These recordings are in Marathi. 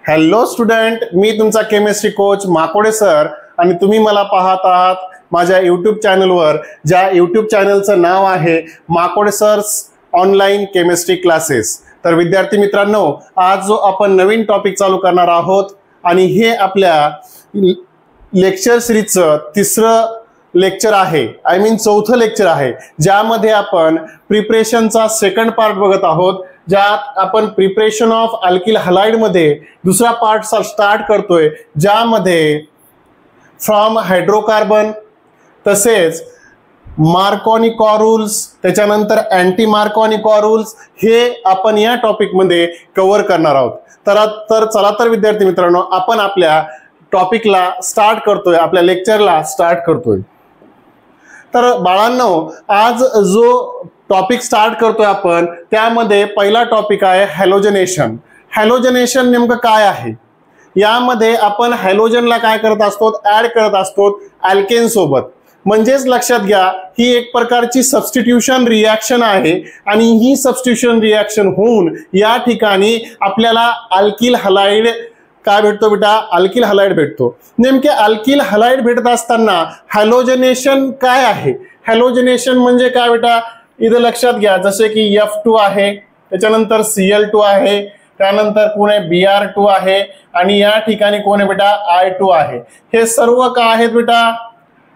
हॅलो स्टुडंट, मी तुमचा केमिस्ट्री कोच माकोडे सर आणि तुम्ही मला पाहत आहात माझ्या यूट्यूब चॅनलवर, ज्या यूट्यूब चॅनलचं नाव आहे माकोडे सर्स ऑनलाईन केमिस्ट्री क्लासेस। तर विद्यार्थी मित्रांनो, आज जो आपण नवीन टॉपिक चालू करणार आहोत आणि हे आपल्या लेक्चर सिरीजचं तिसरं लेक्चर आहे, आय मीन चौथं लेक्चर आहे, ज्यामध्ये आपण प्रिपरेशनचा सेकंड पार्ट बघत आहोत, ज्यात आपण प्रिपरेशन ऑफ अल्किल हलाइड मध्ये दुसरा पार्ट स्टार्ट करतोय, ज्यामध्ये फ्रॉम हायड्रोकार्बन तसेच मार्कोनी कॉरूल्स त्याच्यानंतर अँटी मार्कोनी कॉरूल्स हे आपण या टॉपिक मध्ये कव्हर करणार आहोत। तर चला तर विद्यार्थी मित्रांनो, आपण आपल्या टॉपिकला स्टार्ट करतोय, आपल्या लेक्चरला स्टार्ट करतोय। तर बाळांनो, आज जो टॉपिक स्टार्ट करतोय आपण, त्यामध्ये पहिला टॉपिक आहे हॅलोजनेशन। हॅलोजनेशन नेमकं काय आहे? यामध्ये आपण हॅलोजनला काय करत असतो, ऍड करत असतो अल्केन सोबत। म्हणजेच लक्षात घ्या, ही एक प्रकारची सबस्टिट्यूशन रिएक्शन आहे आणि ही सबस्टिट्यूशन रिएक्शन होऊन या ठिकाणी आपल्याला अल्किल हलाइड काय भेटतो बेटा? अल्किल हलाइड भेटतो। नेमके अल्किल हलाइड भेटत असताना हॅलोजनेशन काय आहे? हॅलोजनेशन म्हणजे काय बेटा? इथं लक्षात घ्या, जसे की F2 आहे, त्याच्यानंतर Cl2 आहे, त्यानंतर कोण आहे Br2 आहे आणि या ठिकाणी कोण आहे बेटा? I2 आहे। हे सर्व काय आहेत बेटा?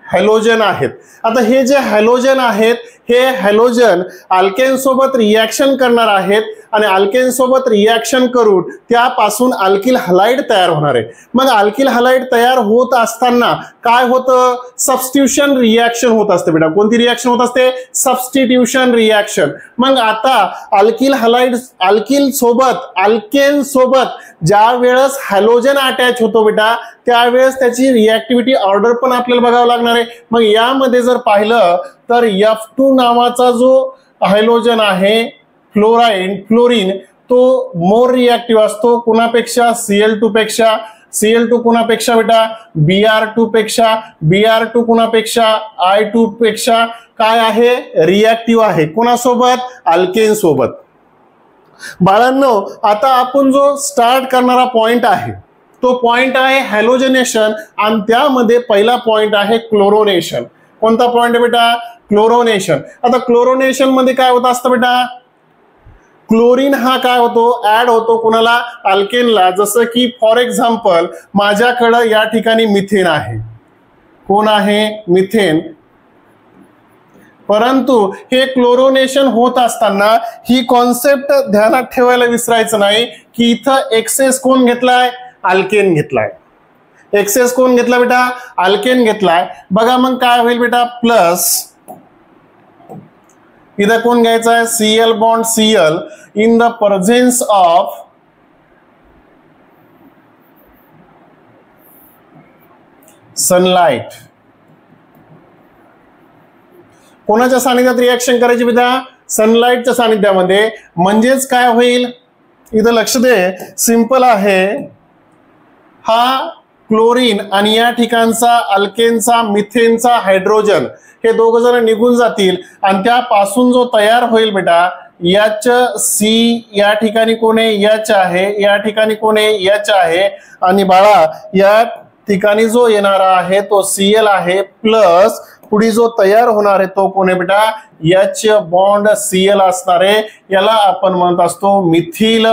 हॅलोजन आहेत। आता हे जे हॅलोजन आहेत, हे हॅलोजन अल्केन सोबत रिएक्शन करणार आहेत आणि अल्केन सोबत रिएक्शन करून त्यापासून अल्किल हलाइड तयार होणार आहे। मग अल्किल हलाइड तयार होत असताना काय होतं? सबस्टिट्यूशन रिएक्शन होत असते बेटा। कोणती रिएक्शन होत असते? Substitution reaction. मग आता अल्किल हलाइड अल्किल सोबत अल्केन सोबत ज्या वेळेस हॅलोजन अटॅच होतो बेटा, त्यावेळेस त्याची रिएक्टिव्हिटी ऑर्डर पण आपल्याला बघावं लागणार आहे। मग यामध्ये जर पाहिलं तर F2 नावाचा जो हॅलोजन आहे, फ्लोरीन, तो मोर रिएक्टिव्ह असतो कुणापेक्षा? Cl2 पेक्षा। Cl2 कुणापेक्षा बेटा? Br2 पेक्षा। Br2 कुणापेक्षा? I2 पेक्षा काय आहे? रिएक्टिव्ह आहे। कोणासोबत? अल्केन सोबत। बाळांनो, आता आपण जो स्टार्ट करणारा पॉइंट आहे, तो पॉइंट आहे हॅलोजनेशन आणि त्यामध्ये पहिला पॉइंट आहे क्लोरोनेशन। कोणता पॉइंट आहे बेटा? क्लोरोनेशन। आता क्लोरोनेशन मध्ये काय होत असतं बेटा? क्लोरीन हा काय होतो? ऍड होतो कुणाला? अल्केनला। जसं की फॉर एक्झाम्पल माझ्याकडं या ठिकाणी मिथेन आहे। कोण आहे? मिथेन। परंतु हे क्लोरोनेशन होत असताना ही कॉन्सेप्ट ध्यानात ठेवायला विसरायचं नाही की इथं एक्सेस कोण घेतलाय? अल्केन घेतलाय। एक्सेस कोण घेतला बेटा? अल्केन घेतलाय। बघा मग काय होईल बेटा? प्लस इथं कोण घ्यायचं आहे? Cl bond Cl in the presence of sunlight. कोणाच्या सानिध्यात रिएक्शन करायची बेटा? सनलाइटच्या सानिध्यामध्ये। म्हणजेच काय होईल? इथं लक्ष दे, सिंपल आहे, हा क्लोरीन आणि या ठिकाणचा अल्केनचा मिथेनचा हायड्रोजन हे दोघ जण निघून जातील आणि त्यापासून जो तयार होईल बेटा HC, या ठिकाणी कोण आहे? H आहे, या ठिकाणी कोण आहे? H आहे आणि बाळा या ठिकाणी जो येणारा आहे तो Cl आहे, प्लस पुढे जो तयार होणार आहे तो कोण आहे बेटा? H बॉन्ड Cl असणार आहे। याला आपण म्हणत असतो मिथिल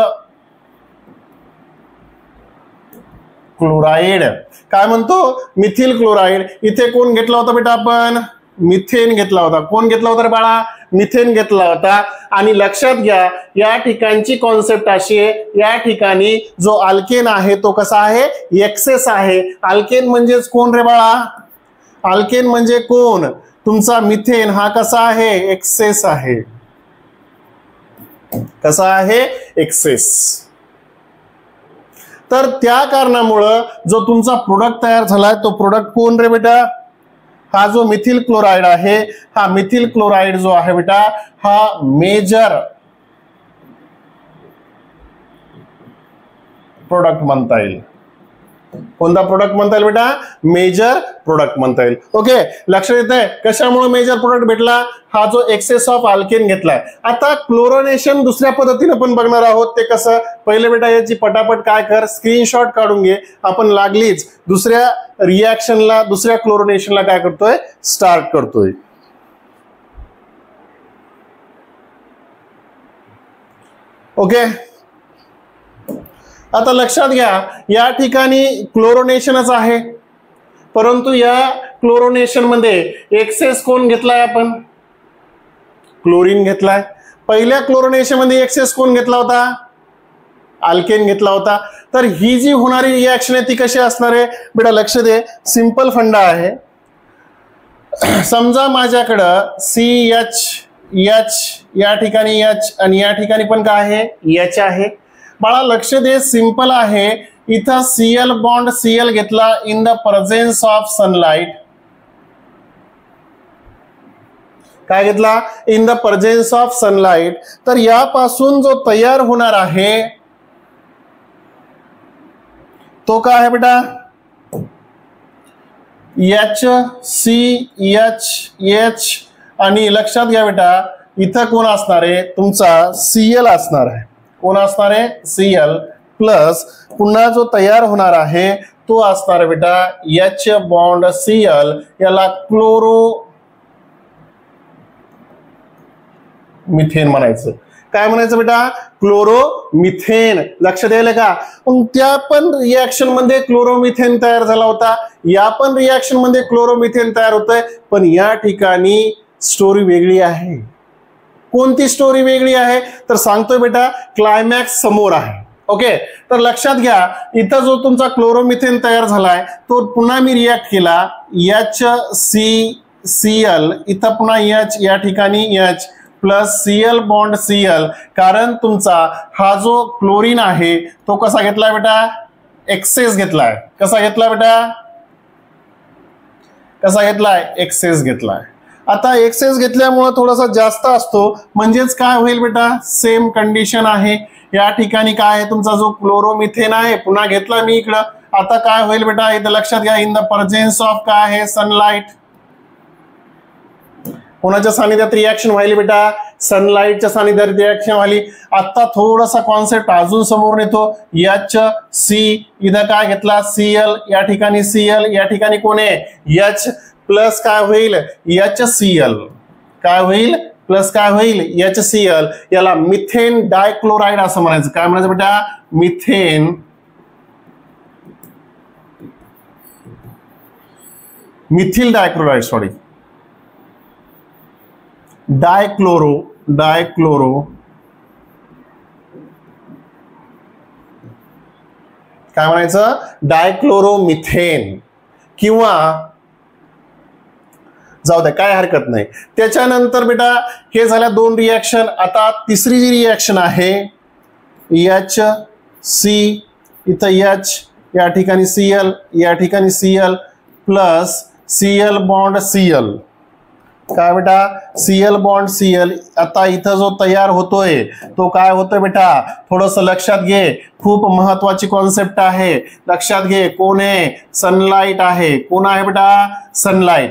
क्लोराइड। काय म्हणतो? Methyl chloride. इथे कोण घेतला होता बेटा? आपण मिथेन घेतला होता। कोण घेतला होता रे बाळा? मिथेन घेतला होता। आणि लक्षात घ्या, या ठिकाणची कॉन्सेप्ट अशी आहे, या ठिकाणी जो अल्केन आहे तो कसा आहे? एक्सेस आहे। अल्केन म्हणजेच कोण रे बाळा? अल्केन म्हणजे कोण? तुमचा मिथेन हा कसा आहे? एक्सेस आहे। कसा आहे? एक्सेस। तर त्या कारणामुळं जो तुमचा प्रोडक्ट तयार झालाय तो प्रोडक्ट कोण रे बेटा? हा जो मिथिल क्लोराइड आहे, हा मिथिल क्लोराइड जो आहे बेटा, हा मेजर प्रोडक्ट म्हणता येईल। कोणता प्रोडक्ट म्हणता येईल बेटा? मेजर प्रोडक्ट म्हणता येईल. ओके, लक्षात येत आहे कशामुळे मेजर प्रोडक्ट भेटला? हा जो एक्सेस ऑफ अल्केन घेतलाय. आता क्लोरोनेशन दुसऱ्या पद्धतीने पण बघणार आहोत. ते कसं? पहिले बेटा याची पटापट काय कर, स्क्रीनशॉट काढून घे. आपण लागलीच दुसऱ्या रिॲक्शनला, दुसऱ्या क्लोरोनेशनला काय करतोय? स्टार्ट करतोय. ओके, आता लक्षात घ्या या ठिकाणी क्लोरोनेशनच आहे, परंतु या क्लोरोनेशन मध्ये एक्सेस कोण घेतलाय? आपण क्लोरीन घेतलाय. पहिल्या क्लोरोनेशन मध्ये एक्सेस कोण घेतला होता? अल्केन घेतला होता. तर ही जी होणारी रिॲक्शन आहे ती कशी असणार आहे बेटा? लक्ष दे, सिंपल फंडा आहे. समजा माझ्याकडं CH या ठिकाणी H आणि या ठिकाणी पण काय आहे? H आहे. बाळा लक्ष दे, सिंपल आहे. इथं Cl बॉन्ड Cl घेतला in the presence of sunlight. काय घेतला? In the presence of sunlight. तर यापासून जो तयार होणार आहे तो काय आहे बेटा? HCHH. आणि लक्षात घ्या बेटा इथं कोण असणार आहे? तुमचा Cl असणार आहे. कोण असणार आहे? Cl प्लस पुन्हा जो तयार होणार आहे तो असणार आहे बेटा H बॉन्ड Cl. याला क्लोरो मिथेन म्हणायचं. काय म्हणायचं बेटा? क्लोरोमिथेन. लक्षात द्यायला का? मग त्या पण रिॲक्शन मध्ये क्लोरोमिथेन तयार झाला होता, या पण रिॲक्शन मध्ये क्लोरोमिथेन तयार होतंय, पण या ठिकाणी स्टोरी वेगळी आहे. कोणती स्टोरी वेगळी आहे? तर सांगतोय बेटा, क्लायमॅक्स समोर आहे. ओके, तर लक्षात घ्या इथं जो तुमचा क्लोरोमिथेन तयार झालाय तो पुन्हा मी रिॲक्ट केला HCCl, इथं पुन्हा H, या ठिकाणी H plus Cl bond Cl. कारण तुमचा हा जो क्लोरीन आहे तो कसा घेतलाय बेटा? एक्सेस घेतलाय. कसा घेतलाय बेटा? कसा घेतलाय? एक्सेस घेतलाय. आता एक्सेस घेतल्यामुळे थोडासा जास्त असतो, म्हणजेच काय होईल बेटा? सेम कंडिशन आहे. या ठिकाणी काय आहे? तुमचा जो क्लोरोमिथेन आहे पुन्हा घेतला मी इकडं. आता काय होईल बेटा? इथं लक्षात घ्या, इन द प्रेझेन्स ऑफ काय आहे? सनलाइट. कोणाच्या सानिध्यात रिॲक्शन व्हायली बेटा? सनलाइटच्या सानिध्यात रिॲक्शन व्हायली. आता थोडासा कॉन्सेप्ट अजून समोर येतो. HC, इथं काय घेतला? Cl, या ठिकाणी Cl, या ठिकाणी कोण आहे? H प्लस काय होईल? HCl. काय होईल? प्लस काय होईल? HCl. याला मिथेन डायक्लोराइड असं म्हणायचं. काय म्हणायचं बेटा? मिथेन मिथिल डायक्लोराइड, सॉरी डायक्लोरो काय म्हणायचं? डायक्लोरोमिथेन. किंवा जाऊ द्या, काय हरकत नाही. त्याच्यानंतर बेटा हे झाल्या दोन रिॲक्शन. आता तिसरी जी रिॲक्शन आहे HC, इथं H, या ठिकाणी Cl, या ठिकाणी Cl plus Cl bond Cl. काय बेटा? Cl bond Cl. आता इथं जो तयार होतोय तो काय होतोय बेटा? थोडस लक्षात घे, खूप महत्वाची कॉन्सेप्ट आहे. लक्षात घे, कोण आहे? सनलाइट आहे. कोण आहे बेटा? सनलाइट.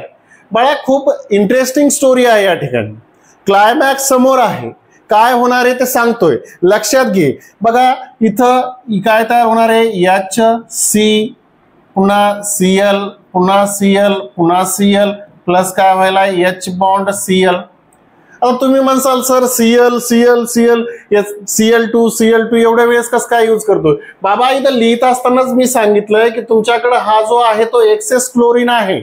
बाळा खूप इंटरेस्टिंग स्टोरी आहे या ठिकाणी. क्लायमॅक्स समोर आहे. काय होणार आहे ते सांगतोय, लक्षात घे. बघा इथं काय तयार होणार आहे? HC पुन्हा Cl, पुन्हा Cl, पुन्हा Cl प्लस काय व्हायला? H bond Cl. आता तुम्ही म्हणसाल sir Cl Cl Cl Cl2 Cl2 एवढ्या वेळेस कसं काय यूज करतोय? बाबा इथं लिहित असतानाच मी सांगितलंय की तुमच्याकडे हा जो आहे तो एक्सेस क्लोरीन आहे,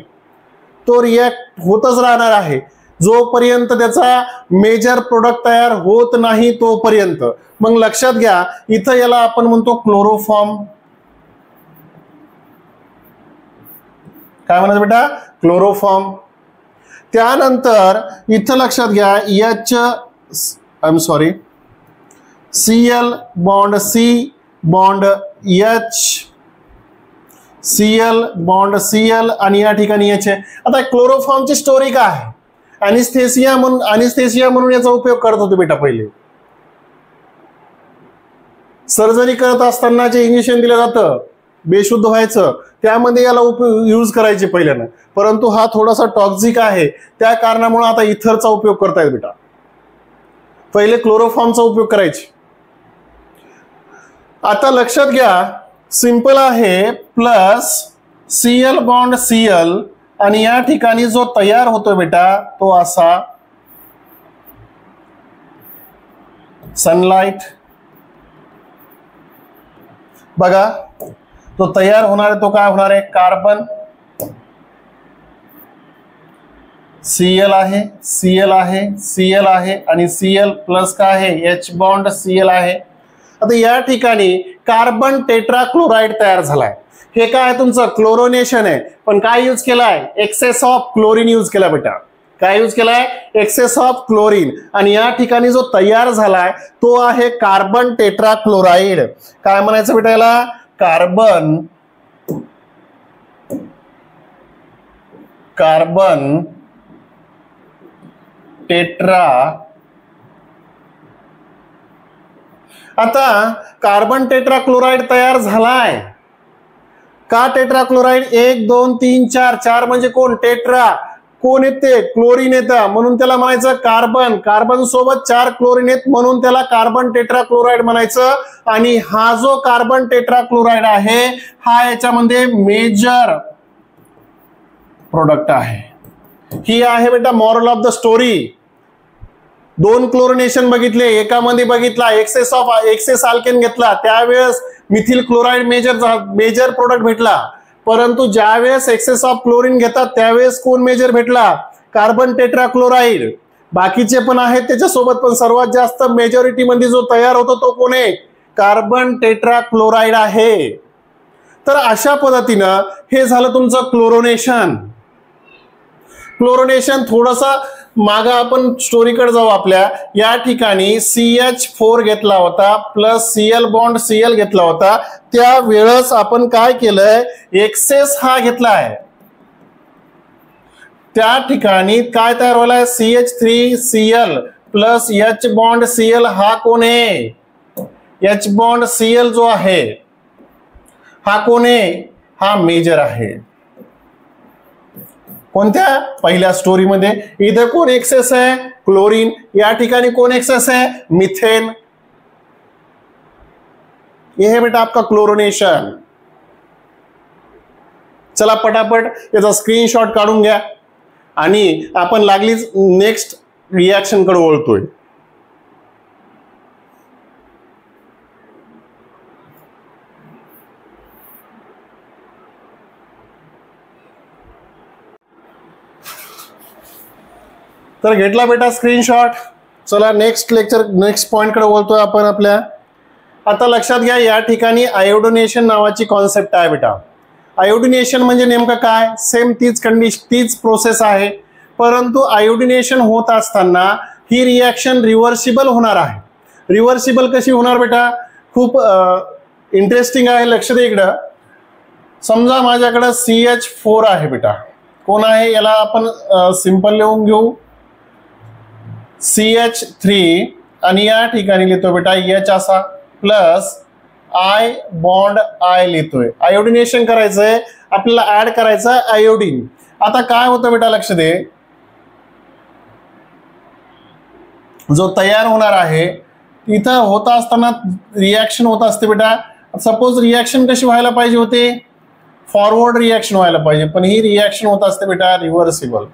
तो रिॲक्ट होतच राहणार आहे जोपर्यंत त्याचा मेजर प्रोडक्ट तयार होत नाही तोपर्यंत. मग लक्षात घ्या इथं याला आपण म्हणतो क्लोरोफॉर्म. काय म्हणायचं बेटा? क्लोरोफॉर्म. त्यानंतर इथं लक्षात घ्या Cl bond C bond H, Cl bond Cl आणि या ठिकाणी H आहे. आता क्लोरोफॉर्मची स्टोरी काय आहे? अॅनेस्थेसिया म्हणून याचा उपयोग करत होते बेटा. पहिले सर्जरी करत असताना जे इंजेक्शन दिलं जातं बेशुद्ध व्हायचं, त्यामध्ये याला यूज करायचे पहिल्यानं, परंतु हा थोडासा टॉक्सिक आहे, त्या कारणामुळे आता इथरचा उपयोग करतायत बेटा. पहिले क्लोरोफॉर्मचा उपयोग करायचे. आता लक्षात घ्या, सिंपल आहे, प्लस Cl बॉन्ड Cl, आणि या ठिकाणी जो तयार होतो बेटा तो असा सनलाइट. बघा तो तयार होणार आहे, तो काय होणार आहे, कार्बन Cl आहे, Cl आहे, Cl आहे, आणि Cl प्लस काय आहे, H बॉन्ड Cl आहे. आता या ठिकाणी कार्बन टेट्राक्लोराइड तयार झालाय. हे काय तुमचं क्लोरोनेशन आहे, पण काय यूज केलाय, एक्सेस ऑफ क्लोरीन यूज केला बेटा. काय यूज केलाय, एक्सेस ऑफ क्लोरीन. आणि या ठिकाणी जो तयार झालाय तो आहे कार्बन टेट्राक्लोराइड. काय म्हणायचं बेटा याला, कार्बन टेट्रा. आता कार्बन टेट्राक्लोराइड तयार झालाय. का टेट्राक्लोराइड, 1 2 3 4, 4 म्हणजे कोण, टेट्रा, कोण येते, क्लोरीन येतं, म्हणून त्याला म्हणायचं कार्बन. कार्बन सोबत 4 क्लोरीन येत म्हणून त्याला कार्बन टेट्राक्लोराइड म्हणायचं. आणि हा जो कार्बन टेट्राक्लोराइड आहे हा याच्यामध्ये मेजर प्रोडक्ट आहे. ही आहे बेटा moral of the story. 2 chlorination बघितले, एकामध्ये बघितला एक्सेस अल्केन घेतला, त्यावेळेस मिथिल क्लोराइड मेजर प्रोडक्ट भेटला. परंतु ज्यावेळेस एक्सेस ऑफ क्लोरीन घेतात त्यावेळेस कोण मेजर भेटला, कार्बन टेट्राक्लोराइड. बाकीचे पण आहेत त्याच्यासोबत, पण सर्वात जास्त मेजॉरिटी मध्ये जो तयार होतो तो कोण आहे, कार्बन टेट्राक्लोराइड आहे. तर अशा पद्धतीनं हे झालं तुमचं क्लोरोनेशन. क्लोरोनेशन थोडासा मागा आपण स्टोरीकडे जाऊ आपल्या. या ठिकाणी CH4 घेतला होता प्लस Cl बॉन्ड Cl घेतला होता, त्यावेळेस आपण काय केलंय, एक्सेस हा घेतलाय. त्या ठिकाणी काय तयार व्हायलाय, CH3Cl plus H bond Cl. हा कोण आहे, H बॉन्ड Cl जो आहे हा कोण आहे, हा मेजर आहे. कोणत्या, पहिल्या स्टोरीमध्ये. इथं कोण एक्सेस आहे, क्लोरीन. या ठिकाणी कोण एक्सेस आहे, मिथेन. ये है बेटा आपका क्लोरोनेशन. चला पटापट याचा स्क्रीनशॉट काढून घ्या आणि आपण लागलीच नेक्स्ट रिएक्शन कडे वळतोय. तर घेतला बेटा स्क्रीनशॉट. चला नेक्स्ट लेक्चर, नेक्स्ट पॉइंट कडे वळतोय आपण आपल्या. आता लक्षात घ्या, या ठिकाणी आयोडिनेशन नावाची कॉन्सेप्ट आहे बेटा. आयोडिनेशन म्हणजे नेमकं काय, सेम तीच प्रोसेस आहे, परंतु आयोडिनेशन होत असताना ही रिएक्शन रिव्हर्सिबल होणार आहे. रिव्हर्सिबल कशी होणार बेटा, खूप इंटरेस्टिंग आहे. लक्ष दे इकडं. समजा माझ्याकडे CH4 आहे बेटा. कोण आहे, याला आपण सिंपल लिहून घेऊ, CH3, आणि या ठिकाणी लिहितो बेटा H असा प्लस I बॉन्ड I लिहितोय. आयोडिनेशन करायचंय आपल्याला, ऍड करायचं आयोडीन. आता काय होतं बेटा, लक्ष दे, जो तयार होणार आहे इथं होत असताना रिएक्शन होत असते बेटा. सपोज रिएक्शन कशी व्हायला पाहिजे होते, फॉरवर्ड रिएक्शन व्हायला पाहिजे, पण ही रिएक्शन होत असते बेटा रिव्हर्सिबल.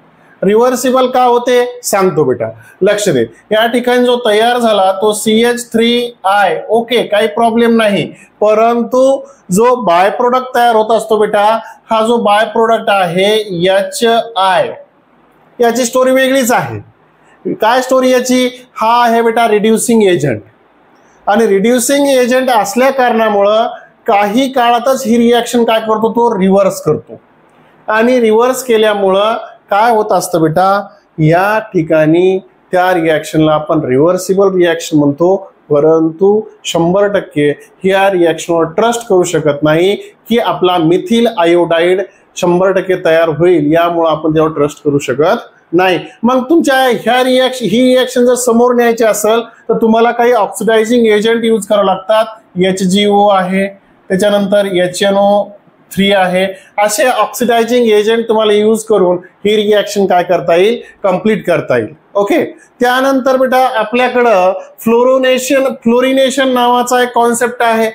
रिव्हर्सिबल का होते सांगतो बेटा, लक्ष दे. या ठिकाणी जो तयार झाला तो CH3I, ओके, काही प्रॉब्लेम नाही. परंतु जो बाय प्रोडक्ट तयार होत असतो बेटा, हा जो बाय प्रोडक्ट आहे HI, याची स्टोरी वेगळीच आहे. काय स्टोरी याची, हा आहे बेटा रिड्युसिंग एजंट. आणि रिड्युसिंग एजंट असल्या कारणामुळं काही काळातच ही रिएक्शन काय करतो, तो रिव्हर्स करतो. आणि रिव्हर्स केल्यामुळं काय होत असतं बेटा, या ठिकाणी त्या रिएक्शनला आपण रिव्हर्सिबल रिएक्शन म्हणतो. परंतु 100% या रिएक्शनवर ट्रस्ट करू शकत नाही की आपला मिथिल आयोडाइड 100% तयार होईल, यामुळे आपण त्यावर ट्रस्ट करू शकत नाही. मग तुमच्या ही रिएक्शन जर समोर न्यायची असेल तर तुम्हाला काही ऑक्सिडायझिंग एजंट यूज करावं लागतात. HGO आहे, त्याच्यानंतर HNO3 आहे. असे ऑक्सिडायझिंग एजंट तुम्हाला यूज करून ही रिॲक्शन काय करता येईल, कंप्लीट करता येईल. ओके. त्यानंतर बेटा आपल्याकडं फ्लोरिनेशन नावाचा एक कॉन्सेप्ट आहे.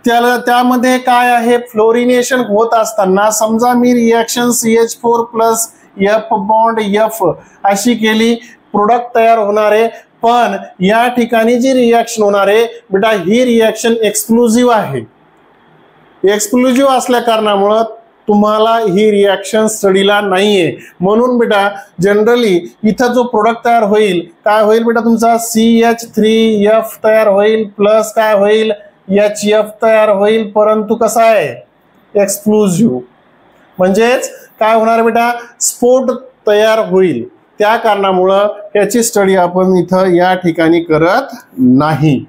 त्यामध्ये काय आहे, फ्लोरिनेशन होत असताना समजा मी reaction CH4 plus F bond F अशी केली, प्रोडक्ट तयार होणार आहे. पण या ठिकाणी जी रिॲक्शन होणार आहे बेटा ही रिॲक्शन एक्सक्लुझिव्ह आहे. एक्सक्लुझिव्ह असल्या कारणामुळं तुम्हाला ही रिॲक्शन स्टडीला नाहीये. म्हणून बेटा जनरली इथं जो प्रोडक्ट तयार होईल काय होईल बेटा, तुमचा CH3F तयार होईल प्लस काय होईल, HF तयार होईल, परंतु कसा आहे, एक्सक्लुझिव्ह. म्हणजेच काय होणार बेटा, स्फोट तयार होईल. त्या कारणामुळं याची स्टडी आपण इथं या ठिकाणी करत नाही.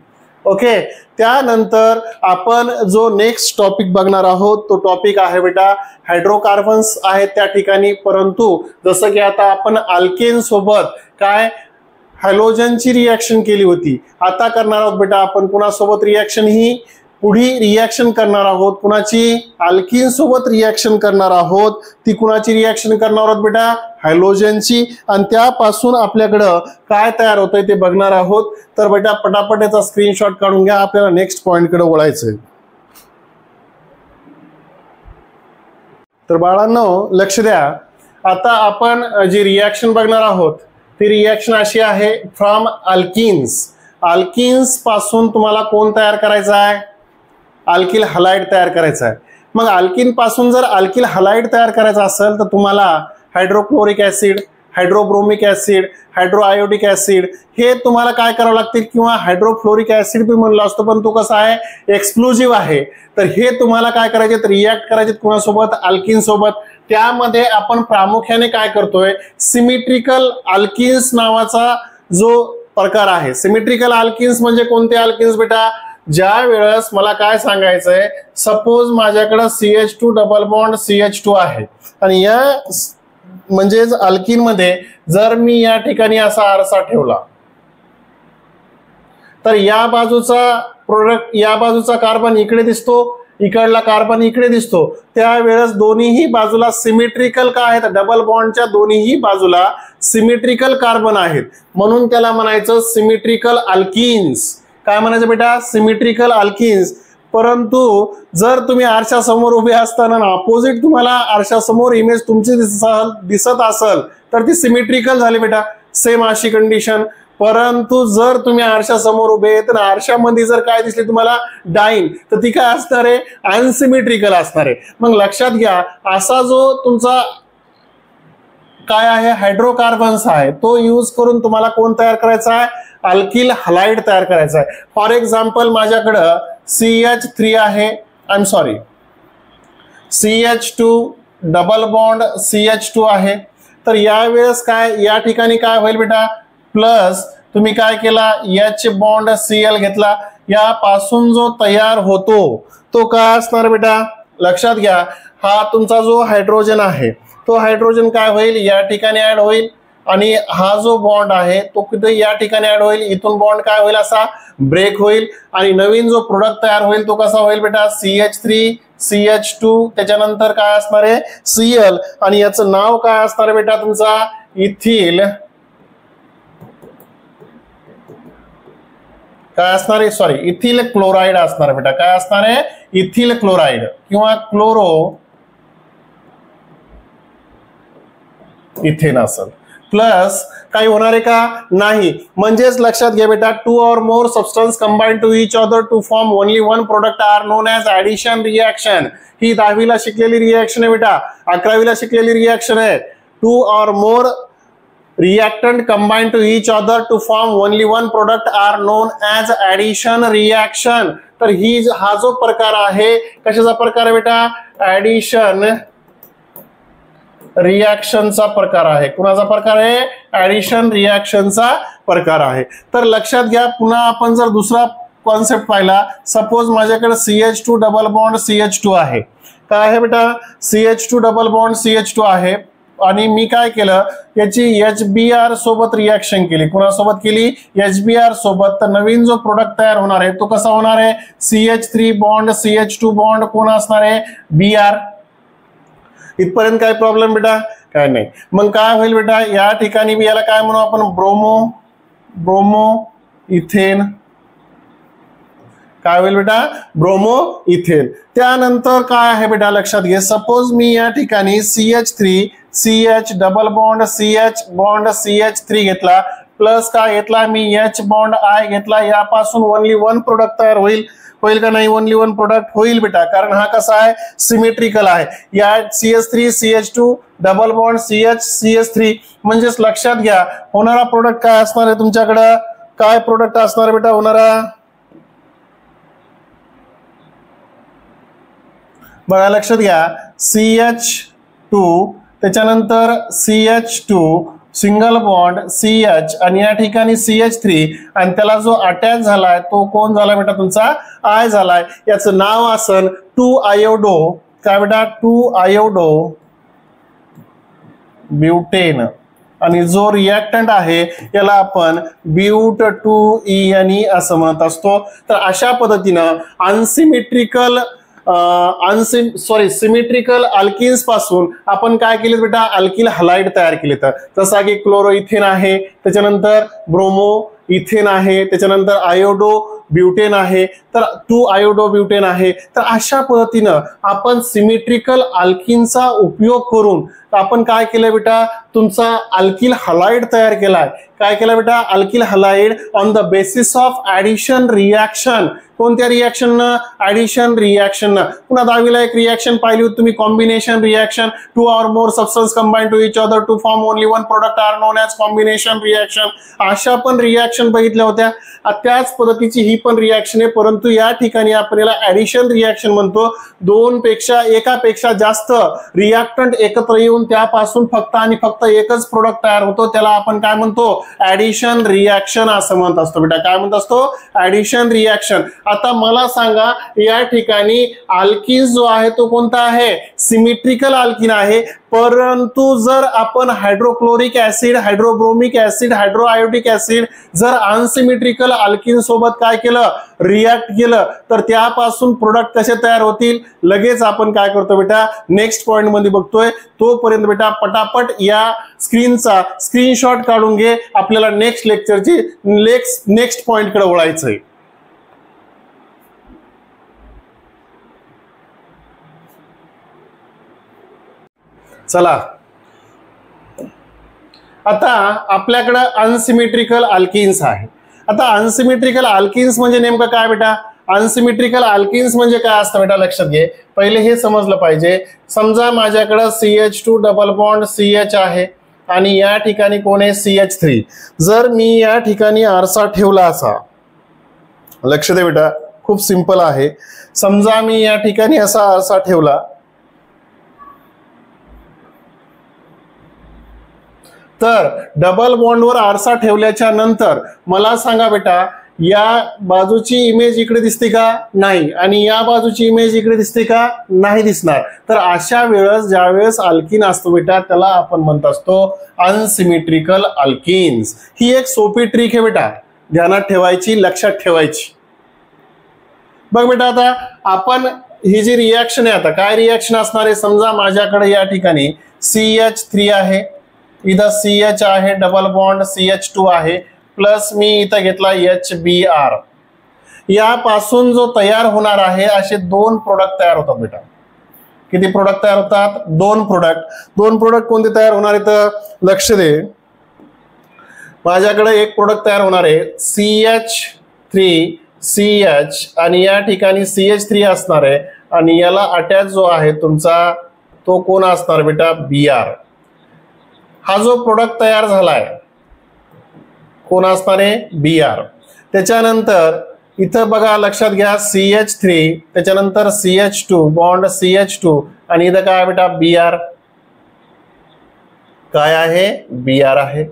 ओके. त्यानंतर आपण जो नेक्स्ट टॉपिक बघणार आहोत तो टॉपिक आहे बेटा हायड्रोकार्बन्स आहेत त्या ठिकाणी. परंतु जसं की आता आपण अल्केन सोबत काय हॅलोजनची रिॲक्शन केली होती, आता करणार आहोत बेटा आपण कुणासोबत रिॲक्शन, ही पुढी रिॲक्शन करणार आहोत कुणाची, अल्किन सोबत रिॲक्शन करणार आहोत. ती कुणाची रिॲक्शन करणार आहोत बेटा, हॅलोजनची. आणि त्यापासून आपल्याकडं काय तयार होतंय ते बघणार आहोत. तर बेटा पटापट याचा स्क्रीनशॉट काढून घ्या, आपल्याला नेक्स्ट पॉइंटकडे वळायचंय. तर बाळांनो लक्ष द्या, आता आपण जी रिॲक्शन बघणार आहोत ती रिॲक्शन अशी आहे, फ्रॉम अल्किन्स. अल्किन्स पासून तुम्हाला कोण तयार करायचं आहे, अल्किल हलाइड तयार करायचा आहे. मग अल्किन पासून जर अल्किल हलाइड तयार करायचा असेल तर तुम्हाला हायड्रोक्लोरिक ऍसिड, हायड्रोब्रोमिक ऍसिड, हायड्रोआयोडिक ऍसिड हे तुम्हाला काय करावं लागतील, किंवा हायड्रोफ्लोरिक ऍसिड बी म्हणलं असतो पण तो कसा आहे, एक्सक्लुझिव्ह आहे. तर हे तुम्हाला काय करायचे, रिॲक्ट करायचे कुणासोबत, अल्किन सोबत. त्यामध्ये आपण प्रामुख्याने काय करतोय, सिमेट्रिकल अल्किन्स नावाचा जो प्रकार आहे. सिमेट्रिकल अल्किन्स म्हणजे कोणते अल्किन्स बेटा, ज्या वेळेस मला काय सांगायचंय, सपोज माझ्याकडे CH2 डबल बॉन्ड CH2 आहे आणि या म्हणजेच अल्किन मध्ये जर मी या ठिकाणी असा आरसा ठेवला तर या बाजूचा प्रोडक्ट, या बाजूचा कार्बन इकडे दिसतो, इकडला कार्बन इकडे दिसतो. त्यावेळेस दोन्हीही बाजूला सिमेट्रिकल काय आहेत, डबल बॉन्डच्या दोन्हीही बाजूला सिमेट्रिकल कार्बन आहेत, म्हणून त्याला म्हणायचं सिमेट्रिकल अल्किन्स. काय म्हणायचं बेटा, सिमेट्रिकल अल्किन्स. परंतु जर तुम्ही आरशासमोर उभे असताना अपोजिट तुम्हाला आरशासमोर इमेज तुमची दिसत असेल तर ती सिमेट्रिकल झाली बेटा, सेम अशी कंडिशन. परंतु जर तुम्ही आरशासमोर उभे तर आरशामध्ये जर काय दिसली तुम्हाला डाईन, तर ती काय असणार आहे, अनसिमेट्रिकल असणार आहे. मग लक्षात घ्या, असा जो तुमचा काय आहे हायड्रोकार्बन्स आहे तो यूज करून तुम्हाला कोण तयार करायचा आहे, अल्किल हलाइड तयार करायचा आहे. फॉर एक्झाम्पल माझ्याकडं CH3 आहे, I am sorry CH2 double bond CH2 आहे. तर यावेळेस काय या ठिकाणी काय होईल बेटा, प्लस तुम्ही काय केला, H बॉन्ड Cl घेतला, यापासून जो तयार होतो तो काय असणार बेटा, लक्षात घ्या, हा तुमचा जो हायड्रोजन आहे तो हायड्रोजन काय होईल, या ठिकाणी ऍड होईल, आणि हा जो बॉन्ड आहे तो कुठे या ठिकाणी ऍड होईल, इथून बॉन्ड काय होईल, असा ब्रेक होईल, आणि नवीन जो प्रोडक्ट तयार होईल तो कसा होईल बेटा, CH3 CH2 त्याच्यानंतर काय असणार आहे, Cl, आणि याचं नाव काय असणार आहे बेटा तुमचा, इथिल काय असणार आहे, सॉरी इथिल क्लोराइड असणार आहे बेटा. काय असणार आहे, इथिल क्लोराइड किंवा क्लोरो इथेन असेल. प्लस काही होणार आहे का, नाही. म्हणजेच लक्षात घ्या बेटा, 2 or more substance combine to each other to form only one product are known as addition reaction. ही 10वीला शिकलेली रिएक्शन आहे बेटा, 11वीला शिकलेली रिएक्शन आहे. 2 or more reactant combine to each other to form only one product are known as addition reaction. तर ही हा जो प्रकार आहे कशाचा प्रकार आहे बेटा, ऍडिशन रिॲक्शनचा प्रकार आहे. कुणाचा प्रकार आहे, ऍडिशन रिॲक्शनचा प्रकार आहे. तर लक्षात घ्या, पुन्हा आपण जर दुसरा कॉन्सेप्ट पाहिला, सपोज माझ्याकडे CH2 डबल बॉन्ड CH2 आहे. काय आहे बेटा, CH2 डबल बॉन्ड CH2 आहे. आणि मी काय केलं, याची HBr सोबत रिॲक्शन केली. कुणासोबत केली? HBr सोबत. तर नवीन जो प्रोडक्ट तयार होणार आहे तो कसा होणार आहे? CH3 बॉन्ड CH2 बॉन्ड कोण असणार आहे? Br. इथपर्यंत काय प्रॉब्लेम बेटा? काय नाही. मग काय होईल बेटा, या ठिकाणी मी याला काय म्हणू आपण? Bromo ethane. काय होईल बेटा? Bromo ethane. त्यानंतर काय आहे बेटा लक्षात घे, सपोज मी या ठिकाणी CH3 CH double bond CH bond CH3 घेतला, प्लस काय घेतला मी? H बॉन्ड I घेतला. यापासून ओनली वन प्रोडक्ट तयार होईल का नाही? ओनली वन प्रोडक्ट होईल बेटा, कारण हा कसा आहे? सिमेट्रिकल आहे. या CH3 CH2 double bond CH CH3 म्हणजेच लक्षात घ्या होणारा प्रोडक्ट काय असणार आहे तुमच्याकडं? काय प्रोडक्ट असणार बेटा होणारा? बघा लक्षात घ्या, CH2 त्याच्यानंतर CH2 सिंगल बॉन्ड CH आणि या ठिकाणी CH3 आणि त्याला जो अटॅच झालाय तो कोण झाला बेटा? तुमचा I झालाय. याचं नाव असन 2-आयोडो. काय बेटा? 2-आयोडो ब्युटेन. आणि जो रिएक्टंट आहे याला आपण ब्यूट 2-ene असं म्हणत असतो. तर अशा पद्धतीनं सिमेट्रिकल अल्किन्स पासून आपण काय केले बेटा? अल्किल हलाइड तयार केले. तर जसा की क्लोरो इथेन आहे, त्याच्यानंतर ब्रोमो इथेन आहे, त्याच्यानंतर आयोडो ब्युटेन आहे, तर 2-आयोडो ब्युटेन आहे. तर अशा पद्धतीनं आपण सिमेट्रिकल अल्किनचा उपयोग करून आपण काय केलं बेटा? तुमचा अल्किल हलाइड तयार केलाय. काय केलं बेटा? Alkyl halide on the basis of addition reaction. कोणत्या रिॲक्शन? Addition reaction. पुन्हा 10वीला एक रिॲक्शन पाहिली होती तुम्ही, combination reaction. 2 or more substance combine to each other to form only one product are known as combination reaction. अशा पण रिॲक्शन बघितल्या होत्या. त्याच पद्धतीची ही पण रिॲक्शन आहे, परंतु या ठिकाणी आपण याला ऍडिशन रिॲक्शन म्हणतो. एकापेक्षा जास्त रिॲक्टंट एकत्र येऊन त्यापासून फक्त आणि फक्त एकच प्रोडक्ट तयार होतो, त्याला आपण काय म्हणतो? ऍडिशन रिॲक्शन असं म्हणत असतो बेटा. काय म्हणत असतो? Addition reaction. आता मला सांगा, या ठिकाणी अल्किन जो आहे तो कोणता आहे? सिमेट्रिकल अल्किन आहे. परंतु जर आपण हायड्रोक्लोरिक ऍसिड, हायड्रोब्रोमिक ऍसिड, हायड्रोआयोडिक ऍसिड जर अनसिमेट्रिकल अल्किन सोबत काय केलं? रिॲक्ट केलं, तर त्यापासून प्रोडक्ट कसे तयार होतील? लगेच आपण काय करतो बेटा? नेक्स्ट पॉइंट मध्ये बघतोय. तोपर्यंत बेटा पटापट या स्क्रीनचा स्क्रीनशॉट काढून घे. आपल्याला नेक्स्ट लेक्चरची नेक्स्ट पॉइंट कडे वळायचंय. चला, आता आपल्याकडे अनसिमेट्रिकल अल्किन्स आहे. आता अनसिमेट्रिकल अल्किन्स म्हणजे नेमकं काय बेटा? अनसिमेट्रिकल अल्किन्स म्हणजे काय असतं बेटा? लक्षात घे, पहिले हे समजलं पाहिजे. समजा माझ्याकडे CH2 डबल बॉन्ड CH आहे आणि या ठिकाणी कोण आहे? CH3. जर मी या ठिकाणी आरसा ठेवला असा, लक्ष दे बेटा, खूप सिंपल आहे. समजा मी या ठिकाणी असा आरसा ठेवला, तर डबल बॉन्डवर आरसा ठेवल्याच्या नंतर मला सांगा बेटा, या बाजूची इमेज इकडे दिसते का? नाही. आणि या बाजूची इमेज इकडे दिसते का? नाही दिसणार. तर अशा वेळेस ज्यावेळेस अल्किन असतो बेटा, त्याला आपण म्हणत असतो अनसिमेट्रिकल अल्किन्स. ही एक सोपी ट्रिक आहे बेटा, ध्यानात ठेवायची, लक्षात ठेवायची. बघ बेटा, आता आपण ही जी रिॲक्शन आहे, आता काय रिॲक्शन असणार आहे? समजा माझ्याकडे या ठिकाणी CH3 आहे, इथं CH आहे, डबल बॉन्ड CH2 आहे, प्लस मी इथं घेतला HBr. यापासून जो तयार होणार आहे असे 2 प्रोडक्ट तयार होतात बेटा. किती प्रोडक्ट तयार होतात? 2 प्रोडक्ट. 2 प्रोडक्ट कोणते तयार होणार आहेत? लक्ष दे, माझ्याकडे एक प्रोडक्ट तयार होणार आहे CH3 CH आणि या ठिकाणी CH3 असणार आहे आणि याला अटॅच जो आहे तुमचा तो कोण असणार बेटा? Br. हा जो प्रोडक्ट तयार झालाय कोण असणार आहे? Br. त्याच्यानंतर इथं बघा, लक्षात घ्या, CH3 त्याच्यानंतर CH2 बॉन्ड CH2 आणि इथं काय बेटा? Br. काय आहे? Br आहे.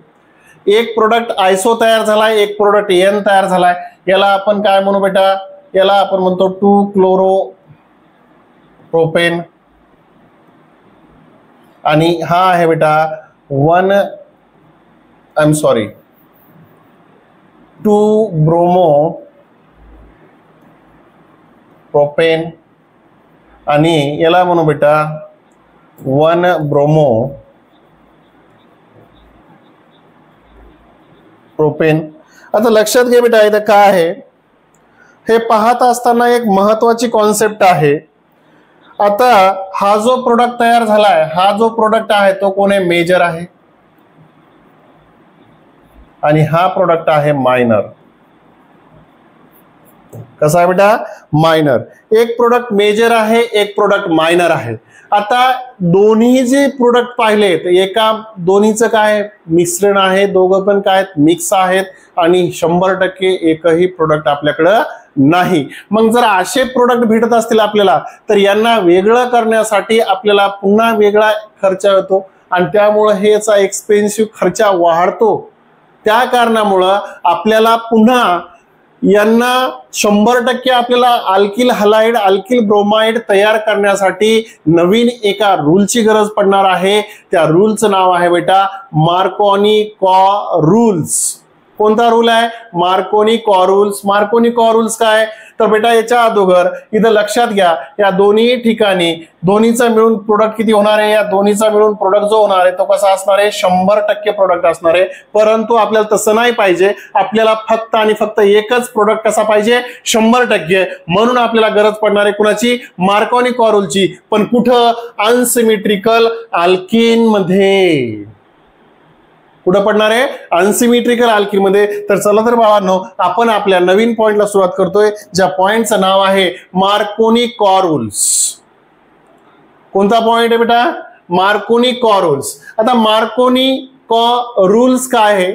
एक प्रोडक्ट आयसो तयार झालाय, एक प्रोडक्ट N तयार झालाय. याला आपण काय म्हणू बेटा? याला आपण म्हणतो 2-क्लोरो प्रोपेन. आणि हा आहे बेटा 2 ब्रोमो प्रोपेन आणि याला म्हणू बेटा 1 ब्रोमो प्रोपेन. आता लक्षात घे बेटा इथं काय आहे हे पाहत असताना एक महत्वाची कॉन्सेप्ट आहे. आता हा जो प्रोडक्ट तयार झालाय हा जो प्रोडक्ट आहे तो कोण आहे मेजर आहे आणि हा प्रोडक्ट आहे मायनर. कसा आहे बेटा मायनर. एक प्रोडक्ट मेजर आहे एक प्रोडक्ट मायनर आहे. आता दोन्ही जे प्रोडक्ट पाहिलेत एका दोन्हीचं काय मिश्रण आहे दोघं पण काय मिक्स आहेत आणि 100% एकही प्रोडक्ट आपल्याकडं नाही. मग जर असे प्रोडक्ट भेटत असतील आपल्याला तर यांना वेगळं करण्यासाठी आपल्याला पुन्हा वेगळा खर्च येतो आणि त्यामुळे हेचा एक्सपेन्सिव्ह खर्च वाढतो. त्या कारणामुळं आपल्याला पुन्हा यांना 100% आपल्याला अल्किल हलाइड अल्किल ब्रोमाइड तयार करण्यासाठी नवीन एका रूलची गरज पडणार आहे. त्या रूलचं नाव आहे बेटा मार्कोनी-कॉ रूल्स. कोणता रूल आहे मार्कोनी कॉ रूल्स. मार्कोनी कॉ रूल्स काय तर बेटा याच्या अगोदर इथं लक्षात घ्या या दोन्ही ठिकाणी दोन्हीचा मिळून प्रोडक्ट किती होणार आहे. या दोन्हीचा मिळून प्रोडक्ट जो होणार आहे तो कसा असणार आहे 100% प्रोडक्ट असणार आहे. परंतु आपल्याला तसं नाही पाहिजे. आपल्याला फक्त आणि फक्त एकच प्रोडक्ट कसा पाहिजे 100%. म्हणून आपल्याला गरज पडणार आहे कुणाची मार्कोनी कॉ रूलची. पण कुठं अनसिमेट्रिकल अल्किन मध्ये कुठं पडणार आहे अनसिमेट्रिकल अल्किन मध्ये. तर चला तर बाळांनो आपण आपल्या नवीन पॉइंटला सुरुवात करतोय ज्या पॉइंटचं नाव आहे मार्कोनी कॉ रूल्स. कोणता पॉइंट आहे बेटा मार्कोनी कॉ रूल्स. आता मार्कोनी कॉ रूल्स काय आहे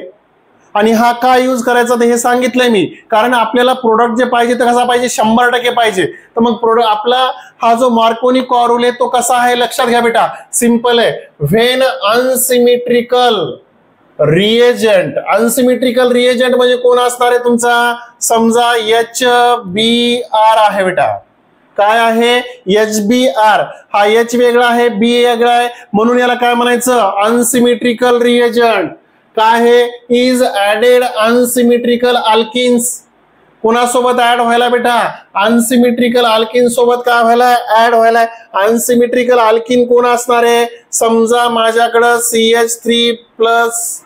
आणि हा काय यूज करायचा ते हे सांगितलंय मी. कारण आपल्याला प्रोडक्ट जे पाहिजे ते कसा पाहिजे 100% पाहिजे. तर मग प्रोडक्ट आपला हा जो मार्कोनी कॉ रूल आहे तो कसा आहे लक्षात घ्या बेटा. सिंपल आहे. When unsymmetrical reagent. Unsymmetrical reagent म्हणजे कोण असणार आहे तुमचा समजा HBr आहे बेटा. काय आहे HBr. हा H वेगळा आहे B वेगळा आहे म्हणून याला काय म्हणायचं अनसिमेट्रिकल रिएजंट. काय आहे इज ऍडेड अनसिमेट्रिकल अल्किन्स. कोणासोबत ऍड व्हायला बेटा अनसिमेट्रिकल अल्किन सोबत काय व्हायला ऍड व्हायला. अनसिमेट्रिकल अल्किन कोण असणार आहे समजा माझ्याकडं CH3 plus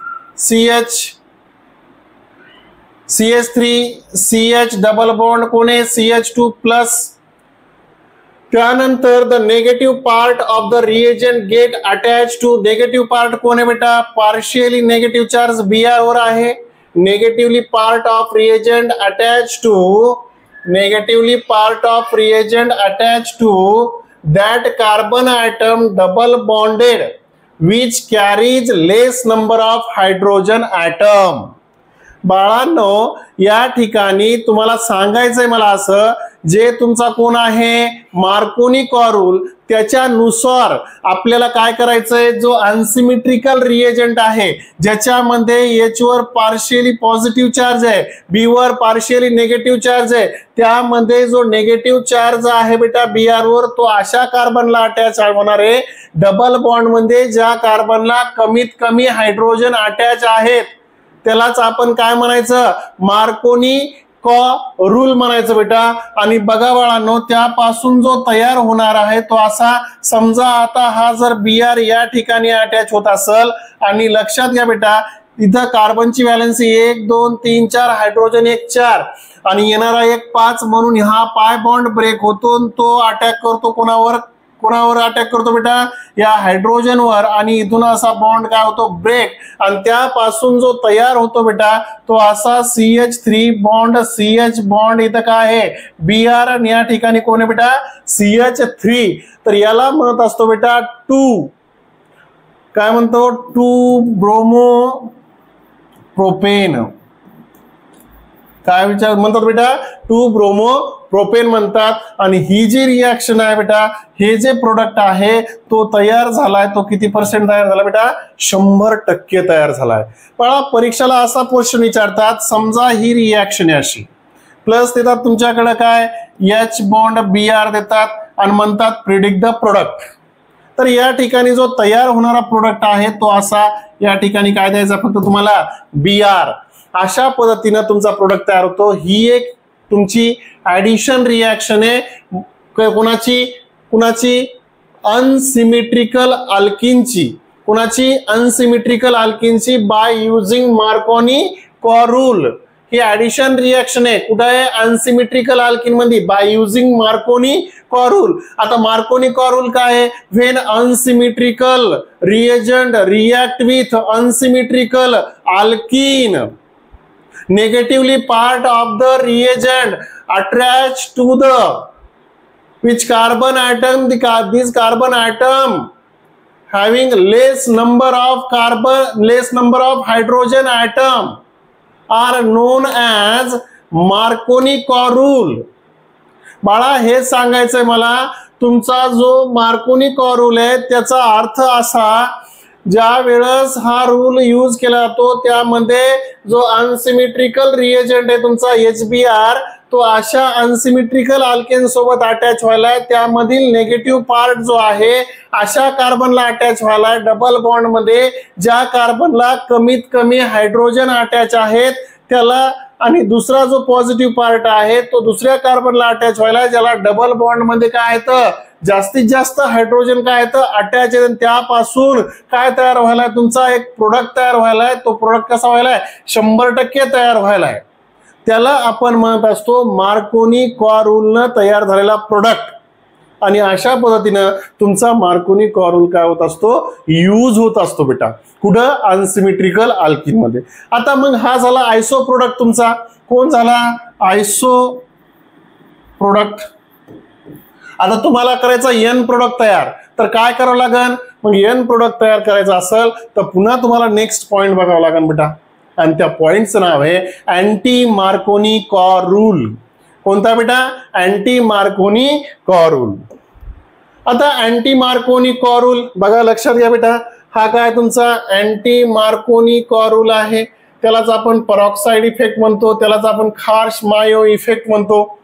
CH double bond कोण आहे CH2 प्लस. त्यानंतर the negative part of the reagent get attach to. Negative part कोण आहे बेटा पार्शियली नेगेटिव्ह चार्ज Br वर आहे. Negatively part of reagent attach to that carbon atom double bonded which carries less number of hydrogen atom. बाळांनो या ठिकाणी तुम्हाला सांगायचंय मला असं जे तुमचा कोण आहे मार्कोनी कॉ रूल त्याच्यानुसार आपल्याला काय करायचंय जो अनसिमेट्रिकल रिएजंट आहे ज्याच्यामध्ये H वर पार्शियली पॉझिटिव्ह चार्ज आहे B वर पार्शियली निगेटिव्ह चार्ज आहे त्यामध्ये जो निगेटिव्ह चार्ज आहे बेटा Br वर तो अशा कार्बनला अटॅच होणार आहे डबल बॉन्ड मध्ये ज्या कार्बनला कमीत कमी हायड्रोजन अटॅच आहेत त्यालाच आपण काय म्हणायचं मार्कोनी कॉ रूल म्हणायचं बेटा. आणि बघा बाळांनो त्यापासून जो तयार होणार आहे तो असा समजा आता हा जर Br या ठिकाणी अटॅच होत असेल आणि लक्षात घ्या बेटा इथं कार्बनची व्हॅलेन्सी 1 2 3 4 हायड्रोजन 1 4 आणि येणारा 1 5 म्हणून हा पाय बॉन्ड ब्रेक होतो तो अटॅक करतो कोणावर अटॅक करतो बेटा या हायड्रोजन वर आणि इथून असा बॉन्ड काय होतो ब्रेक आणि त्यापासून जो तयार होतो बेटा तो असा CH3 बॉन्ड CH बॉन्ड इथं काय आहे Br आणि या ठिकाणी कोण आहे बेटा CH3 तर याला म्हणत असतो बेटा 2 काय म्हणतो 2 ब्रोमो प्रोपेन काय विचार म्हणतात बेटा 2 ब्रोमो प्रोपेन म्हणतात आणि ही जी रिएक्शन आहे बेटा हे जे प्रोडक्ट आहे तो तयार झालाय तो किती % तयार झाला बेटा 100% तयार झालाय. पण परीक्षेला असा क्वेश्चन विचारतात समजा ही रिएक्शन आहे अशी प्लस देतात तुमच्याकडे काय H बॉन्ड Br देतात आणि म्हणतात प्रिडिक्ट द प्रोडक्ट. तर या ठिकाणी जो तयार होणारा प्रोडक्ट आहे तो असा या ठिकाणी काय द्यायचा फक्त तुम्हाला BR. अशा पद्धतीने तुमचा प्रोडक्ट तयार होतो. ही एक तुमची ऍडिशन रिॲक्शन आहे. कुणाची अनसिमेट्रिकल अल्किनची. कुणाची अनसिमेट्रिकल अल्किनची बाय युजिंग मार्कोनी कॉरूल. ही ऍडिशन रिॲक्शन आहे. कुठे आहे? अनसिमेट्रिकल अल्किन मध्ये बाय युजिंग मार्कोनी कॉरूल. आता मार्कोनी कॉरूल काय आहे? When unsymmetrical reagent react with unsymmetrical alkene, negatively part of the reagent attached to the which carbon atom, this carbon atom having less number of hydrogen atom are known as Marconi कॉरूल. बाळा हे सांगायचंय मला, तुमचा जो मार्कोनी कॉरूल आहे त्याचा अर्थ असा, ज्या वेळेस हा रूल यूज केला जातो त्यामध्ये जो अनसिमेट्रिकल रिएजंट आहे तुमचा HBr, तो अशा अनसिमेट्रिकल अल्केन सोबत अटॅच व्हायला, त्यामधील नेगेटिव्ह पार्ट जो आहे अशा कार्बनला अटॅच व्हायला डबल बॉन्ड मध्ये. ज्या कार्बनला कमीत कमी हायड्रोजन अटॅच आहेत त्याला, आणि दुसरा जो पॉझिटिव्ह पार्ट आहे तो दुसऱ्या कार्बनला अटॅच व्हायला, ज्याला डबल बॉन्ड मध्ये काय येतं जास्तीत जास्त हायड्रोजन काय येतं अटॅच आहे. त्यापासून काय तयार व्हायला, तुमचा एक प्रोडक्ट तयार व्हायलाय. तो प्रोडक्ट कसा व्हायलाय? 100% तयार व्हायलाय. त्याला आपण म्हणत असतो मार्कोनी कॉरूलनं तयार झालेला प्रोडक्ट. आणि अशा पद्धतीनं तुमचा मार्कोनी कॉरूल काय होत असतो? यूज होत असतो बेटा. कुठं? अनसिमेट्रिकल अल्किन मध्ये. आता मग हा झाला आयसो प्रोडक्ट तुमचा. कोण झाला? आयसो प्रोडक्ट. आता तुम्हाला करायचा N प्रोडक्ट तयार, तर काय करावं लागेल? मग N प्रोडक्ट तयार करायचा असेल तर पुन्हा तुम्हाला नेक्स्ट पॉइंट बघावं लागेल बेटा, आणि त्या पॉइंटचं नाव आहे अँटी मार्कोनी कॉरूल. कोणता बेटा? Anti Markovnikov rule. आता अँटी मार्कोनी कॉरूल बघा, लक्षात घ्या बेटा, हा काय तुमचा अँटी मार्कोनी कॉरूल आहे. त्यालाच आपण परॉक्साइड इफेक्ट म्हणतो, त्यालाच आपण खार्श मायो इफेक्ट म्हणतो.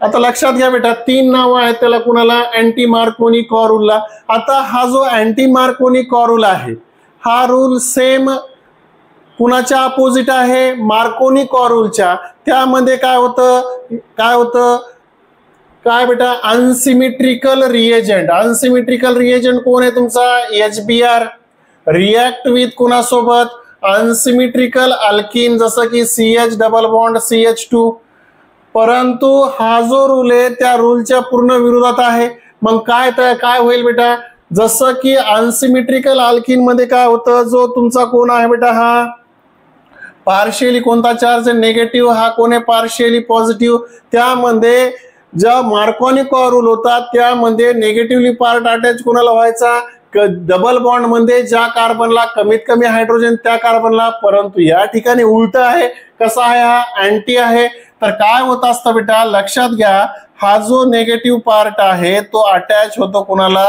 आता लक्षात घ्या बेटा, 3 नाव आहेत त्याला. कुणाला? अँटी मार्कोनी कॉरूलला. आता हा जो अँटी मार्कोनी कॉरूल आहे हा रूल सेम कुणाच्या अपोजिट आहे? मार्कोनी कॉरूलच्या. त्यामध्ये काय होतं काय बेटा? Unsymmetrical reagent. अनसिमेट्रिकल रिएजंट कोण आहे तुमचा? HBr. रिएक्ट विथ कुणासोबत? अनसिमेट्रिकल अल्किन, जसं की CH डबल बॉन्ड CH2. परंतु हा जो रूल आहे त्या रूलच्या पूर्ण विरोधात आहे. मग काय होईल बेटा? जसं की अनसिमेट्रिकल अल्किन मध्ये काय होतं, जो तुमचा कोण आहे बेटा? हा पार्शियली कोणता चार्ज आहे? निगेटिव्ह. हा कोण आहे? Partially positive. त्यामध्ये ज्या मार्कोनी कॉरूल होता त्यामध्ये निगेटिव्हली पार्ट अटॅच कोणाला व्हायचा? डबल बॉन्ड मध्ये ज्या कार्बनला कमीत कमी हायड्रोजन त्या कार्बनला. परंतु या ठिकाणी उलट आहे. कसा आहे? हा अँटी आहे. तर काय होत असतं बेटा? लक्षात घ्या, हा जो नेगेटिव्ह पार्ट आहे तो अटॅच होतो कोणाला?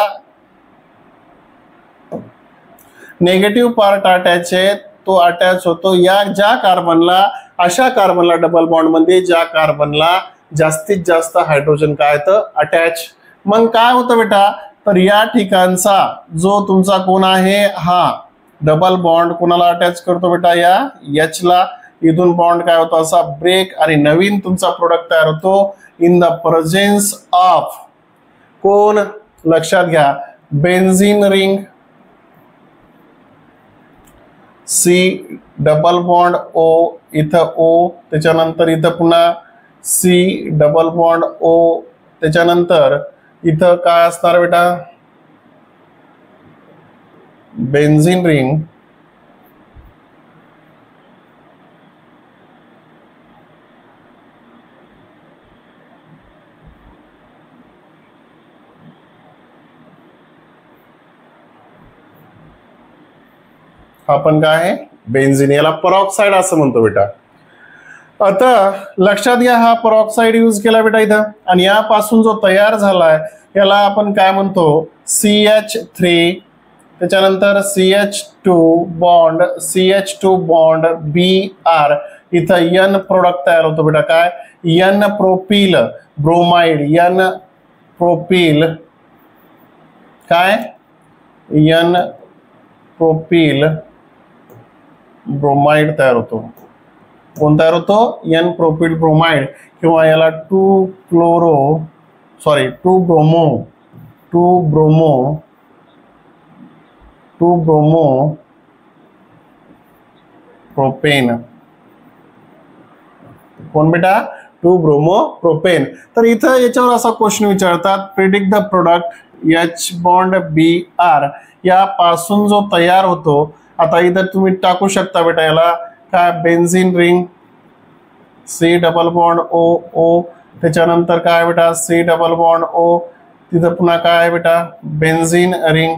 नेगेटिव्ह पार्ट अटॅच आहे, तो अटॅच होतो या ज्या कार्बनला, अशा कार्बनला डबल बॉन्ड मध्ये ज्या कार्बनला जास्तीत जास्त हायड्रोजन काय येतं अटॅच. मग काय होतं बेटा? तर या ठिकाणचा जो तुमचा कोण आहे हा डबल बॉन्ड कोणाला अटॅच करतो बेटा? या H ला. इथून बॉन्ड काय होतो असा ब्रेक, आणि नवीन तुमचा प्रोडक्ट तयार होतो इन द प्रेझेन्स ऑफ कोण? लक्षात घ्या, benzene ring. C double bond O, इथं O, त्याच्यानंतर इथं पुन्हा C डबल बॉन्ड O, त्याच्यानंतर इथं काय असणार बेटा? Benzene ring. आपण काय आहे? बेन्झीन. याला परॉक्साइड असं म्हणतो बेटा. आता लक्षात घ्या, हा परॉक्साइड यूज केला बेटा इथं, आणि यापासून जो तयार झालाय याला आपण काय म्हणतो? CH3, त्याच्यानंतर CH2 बॉन्ड Br. इथं N प्रोडक्ट तयार होतो बेटा. काय? N propyl bromide. N propyl काय? एन प्रोपिल ब्रोमाइड तयार होतो. कोण तयार होतो? एन प्रोपिल ब्रोमाइड, किंवा याला टू ब्रोमो प्रोपेन. कोण बेटा? Two bromo propane. तर इथं याच्यावर असा क्वेश्चन विचारतात, predict the product H bond B R यापासून जो तयार होतो. आता इथं तुम्ही टाकू शकता बेटा याला काय, benzene ring C double bond O O, त्याच्यानंतर काय बेटा सी डबल बॉन्ड ओ, तिथं पुन्हा काय बेटा बेन्झिन रिंग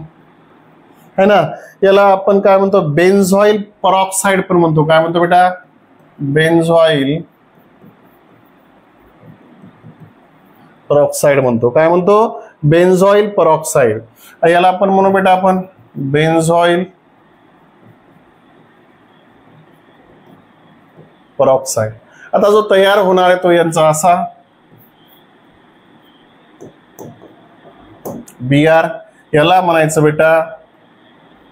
है ना. याला आपण काय म्हणतो? बेन्झॉइल परऑक्साइड पण म्हणतो. काय म्हणतो बेटा? बेन्झॉइल परऑक्साइड म्हणतो. काय म्हणतो? Benzoyl peroxide. याला आपण म्हणू बेटा आपण बेन्झॉइल परऑक्साइड. आता जो तयार होणार आहे तो यांचा असा Br. याला म्हणायचं बेटा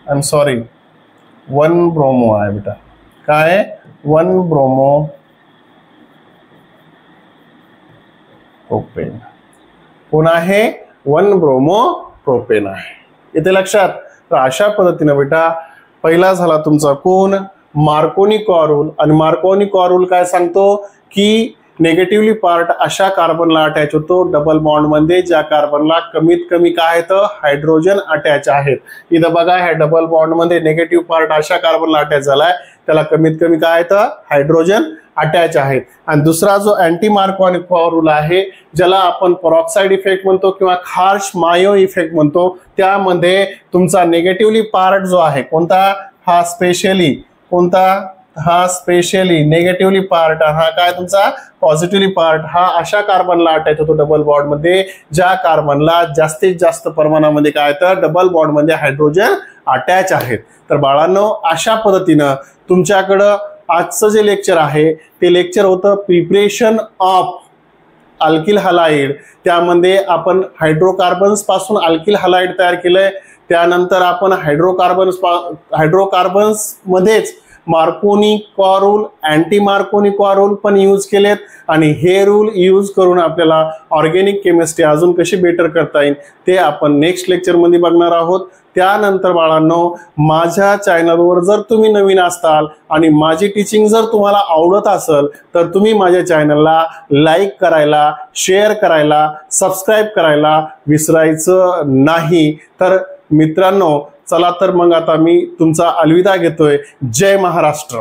आय एम सॉरी 1 ब्रोमो आहे बेटा. काय? 1 ब्रोमो प्रोपेन. कोण आहे? 1 ब्रोमो प्रोपेन आहे. इथे लक्षात. तर अशा पद्धतीने बेटा पहिला झाला तुमचा कोण? मार्कोनी कॉरूल. आणि मार्कोनी कॉरूल काय सांगतो की नेगेटिव्हली पार्ट अशा कार्बनला अटॅच होतो डबल बॉन्ड मध्ये ज्या कार्बनला कमीत कमी काय आहेत? हायड्रोजन अटॅच आहेत. इथं बघा ह्या डबल बॉन्ड मध्ये नेगेटिव्ह पार्ट अशा कार्बनला अटॅच झालाय, त्याला कमीत कमी काय आहेत? हायड्रोजन अटॅच आहेत. आणि दुसरा जो अँटी मार्कोनी कॉरूल आहे, ज्याला आपण परऑक्साइड इफेक्ट म्हणतो किंवा खार्श मायो इफेक्ट म्हणतो, त्यामध्ये तुमचा नेगेटिव्हली पार्ट जो आहे कोणता? हा स्पेशली कोणता? हा स्पेशली नेगेटिव्हली पार्ट. हा काय तुमचा? Positively part. हा अशा कार्बनला अटॅच होतो डबल बॉन्ड मध्ये ज्या कार्बनला जास्तीत जास्त प्रमाणामध्ये काय तर डबल बॉन्ड मध्ये हायड्रोजन अटॅच आहेत. तर बाळांनो अशा पद्धतीनं तुमच्याकडं आजचं जे लेक्चर आहे ते लेक्चर होतं प्रिपरेशन ऑफ अल्किल हलाइड. त्यामध्ये आपण हायड्रोकार्बन्स पासून अल्किल हलाइड तयार केलंय. त्यानंतर आपण हायड्रोकार्बन्स मध्येच मार्कोनी कॉरूल, अँटी मार्कोनी कॉरूल पण यूज केलेत. आणि हे रूल यूज करून आपल्याला ऑर्गेनिक केमिस्ट्री अजून कशी बेटर करता येईल ते आपण नेक्स्ट लेक्चर मध्ये बघणार आहोत. त्यानंतर बाळांनो माझ्या चॅनलवर जर तुम्ही नवीन असाल आणि माझी टीचिंग जर तुम्हाला आवडत असेल तर तुम्ही माझ्या चॅनलला लाईक करायला, शेअर करायला, सबस्क्राईब करायला विसरायचं नाही. तर मित्रांनो चला तर मग आता मी तुमचा अलविदा घेतोय. जय महाराष्ट्र.